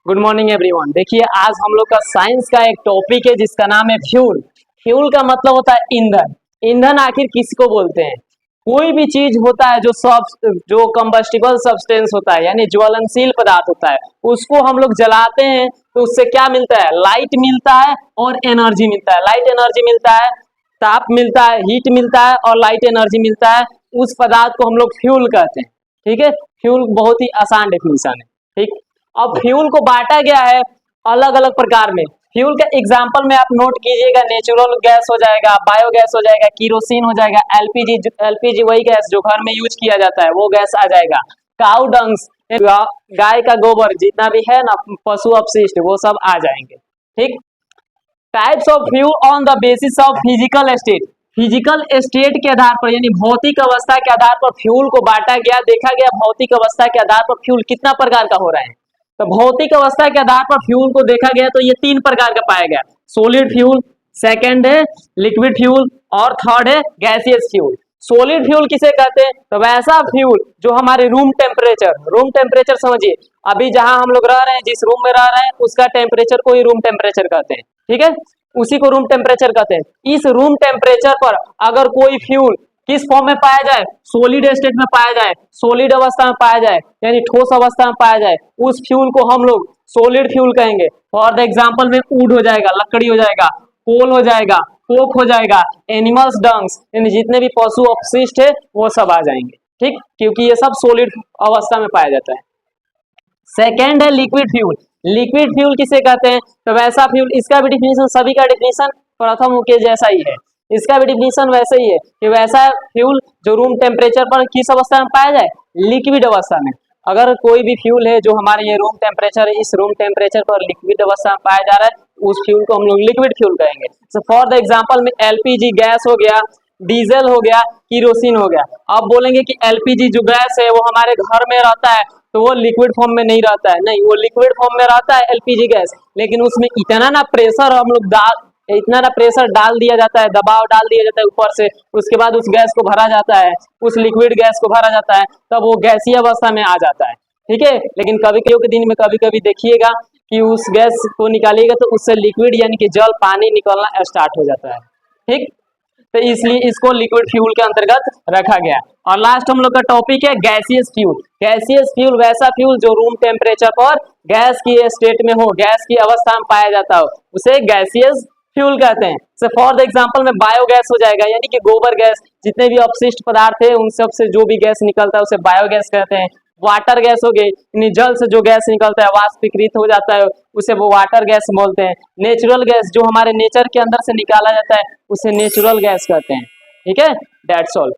Good morning everyone. देखिए आज हम लोग का साइंस का एक टॉपिक है जिसका नाम है फ्यूल। फ्यूल का मतलब होता है ईंधन। ईंधन आखिर किसको बोलते हैं? कोई भी चीज होता है जो कंबस्टिबल सब्सटेंस होता है यानी ज्वलनशील पदार्थ होता है, उसको हम लोग जलाते हैं तो उससे क्या मिलता है? लाइट मिलता है और एनर्जी मिलता है। लाइट एनर्जी मिलता है, ताप मिलता है, हीट मिलता है और लाइट एनर्जी मिलता है। उस पदार्थ को हम लोग फ्यूल कहते हैं। ठीक है, फ्यूल बहुत ही आसान डेफिनेशन है। ठीक, अब फ्यूल को बांटा गया है अलग अलग प्रकार में। फ्यूल का एग्जांपल में आप नोट कीजिएगा, नेचुरल गैस हो जाएगा, बायोगैस हो जाएगा, केरोसिन हो जाएगा, एलपीजी। एलपीजी वही गैस जो घर में यूज किया जाता है वो गैस आ जाएगा। काउ डंग्स, गाय का गोबर जितना भी है ना, पशु अपशिष्ट, वो सब आ जाएंगे। ठीक, types of fuel on the basis of physical state. Physical state के आधार पर यानी भौतिक अवस्था के आधार पर फ्यूल को बांटा गया। देखा गया भौतिक अवस्था के आधार पर फ्यूल कितना प्रकार का हो रहा है। तो भौतिक अवस्था के आधार पर फ्यूल को देखा गया तो ये तीन प्रकार का पाया गया। सॉलिड फ्यूल, सेकंड है लिक्विड फ्यूल और थर्ड है गैसियस फ्यूल। सॉलिड फ्यूल किसे कहते हैं? तो वैसा फ्यूल जो हमारे रूम टेम्परेचर समझिए, अभी जहां हम लोग रह रहे हैं, जिस रूम में रह रहे हैं उसका टेम्परेचर को ही रूम टेम्परेचर कहते हैं। ठीक है, उसी को रूम टेम्परेचर कहते हैं। इस रूम टेम्परेचर पर अगर कोई फ्यूल किस फॉर्म में पाया जाए? सॉलिड स्टेट में पाया जाए, सॉलिड अवस्था में पाया जाए यानी ठोस अवस्था में पाया जाए, उस फ्यूल को हम लोग सॉलिड फ्यूल कहेंगे। फॉर द एग्जांपल में वुड हो जाएगा, लकड़ी हो जाएगा, कोल हो जाएगा, कोक हो जाएगा, एनिमल्स डंग्स यानी जितने भी पशु अपशिष्ट है वो सब आ जाएंगे। ठीक, क्योंकि ये सब सॉलिड अवस्था में पाया जाता है। सेकेंड है लिक्विड फ्यूल। लिक्विड फ्यूल किसे कहते हैं? तो वैसा फ्यूल, इसका भी डिफिनेशन, सभी का डिफिनेशन प्रथम के जैसा ही है। इसका भी डिफिनेशन वैसे ही है कि वैसा फ्यूल जो रूम टेम्परेचर पर किस अवस्था में पाया जाए? लिक्विड अवस्था में। अगर कोई भी फ्यूल है जो हमारे ये रूम टेम्परेचर है, इस रूम टेम्परेचर पर लिक्विड अवस्था में पाया जा रहा है, उस फ्यूल को हम लोग लिक्विड फ्यूल कहेंगे। सो फॉर द एग्जांपल में एलपीजी गैस हो गया, डीजल हो गया, केरोसिन हो गया। अब बोलेंगे कि एलपीजी जो गैस है वो हमारे घर में रहता है तो वो लिक्विड फॉर्म में नहीं रहता है। नहीं, वो लिक्विड फॉर्म में रहता है एलपीजी गैस, लेकिन उसमें इतना ना प्रेशर हम लोग इतना ना प्रेशर डाल दिया जाता है, दबाव डाल दिया जाता है ऊपर से, उसके बाद उस गैस को भरा जाता है, उस लिक्विड गैस को भरा जाता है, तब वो गैसीय अवस्था में आ जाता है। ठीक है, लेकिन कभी कभी के दिन में कभी कभी देखिएगा कि उस गैस को निकालिएगा तो उससे लिक्विड यानी कि जल, पानी निकलना स्टार्ट हो जाता है। ठीक, तो इसलिए इसको लिक्विड फ्यूल के अंतर्गत रखा गया। और लास्ट हम लोग का टॉपिक है गैसियस फ्यूल। गैसियस फ्यूल वैसा फ्यूल जो रूम टेम्परेचर पर गैस की स्टेट में हो, गैस की अवस्था में पाया जाता हो, उसे गैसियस फ्यूल कहते हैं। से फॉर द एग्जांपल में बायोगैस हो जाएगा यानी कि गोबर गैस, जितने भी अपशिष्ट पदार्थ है उन सब से जो भी गैस निकलता है उसे बायोगैस कहते हैं। वाटर गैस हो गई, यानी जल से जो गैस निकलता है, वाष्पीकृत हो जाता है, उसे वो वाटर गैस बोलते हैं। नेचुरल गैस जो हमारे नेचर के अंदर से निकाला जाता है उसे नेचुरल गैस कहते हैं। ठीक है, दैट्स ऑल।